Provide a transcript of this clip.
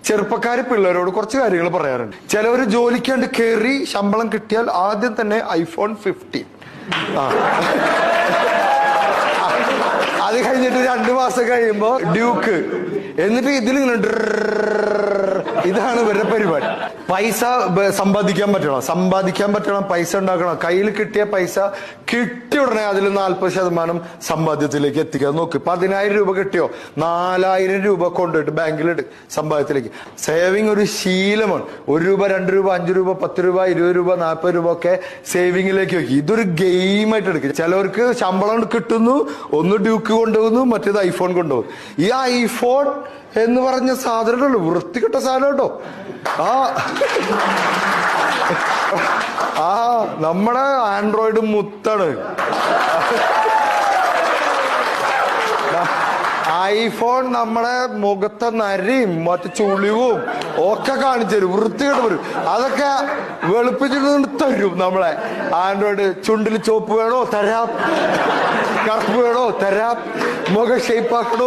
ചെറുപ്പക്കാര് പിള്ളേരോട് കുറച്ച് കാര്യങ്ങൾ പറയാറുണ്ട്. ചിലവര് ജോലിക്കാണ്ട് കയറി ശമ്പളം കിട്ടിയാൽ ആദ്യം തന്നെ ഐഫോൺ 15. അത് കഴിഞ്ഞിട്ട് 2 മാസം കഴിയുമ്പോ ഡ്യൂക്ക്, എന്നിട്ട് ഇതിലിങ്ങനെ ഇതാണ് ഇവരുടെ പരിപാടി. പൈസ സമ്പാദിക്കാൻ പറ്റണം, പൈസ ഉണ്ടാക്കണം. കയ്യിൽ കിട്ടിയ പൈസ കിട്ടിയ ഉടനെ അതിൽ 40% സമ്പാദ്യത്തിലേക്ക് എത്തിക്കാൻ നോക്ക്. 10,000 രൂപ കിട്ടിയോ, 4,000 രൂപ കൊണ്ടുപോയിട്ട് ബാങ്കിലിട്ട് സമ്പാദ്യത്തിലേക്ക്. സേവിങ് ഒരു ശീലമാണ്. 1 രൂപ, 2 രൂപ, 5 രൂപ, 10 രൂപ, 20 രൂപ, 40 രൂപ ഒക്കെ സേവിങ്ങിലേക്ക് വെക്കും. ഇതൊരു ഗെയിമായിട്ട് എടുക്കും. ചിലവർക്ക് ശമ്പളം കിട്ടുന്നു, ഒന്ന് ഡ്യൂക്ക് കൊണ്ടുപോകുന്നു, മറ്റേത് ഐഫോൺ കൊണ്ടുപോകും. ഈ ഐഫോൺ എന്ന് പറഞ്ഞ സാധനമുള്ളൂ, വൃത്തികെട്ട സാധനം കേട്ടോ. നമ്മുടെ ആൻഡ്രോയിഡ് മുത്താണ്. ഐഫോൺ നമ്മുടെ മുഖത്തെ നരയും മറ്റു ചുളിവും ഒക്കെ കാണിച്ചു തരും, വൃത്തികെട്ട് വരും. അതൊക്കെ വെളുപ്പിച്ചിട്ട് തരും. നമ്മളെ ആൻഡ്രോയിഡ് ചുണ്ടിൽ ചോപ്പ് വേണോ തരാം, കറുപ്പ് വേണോ തരാം, മുഖം ഷേപ്പാക്കണോ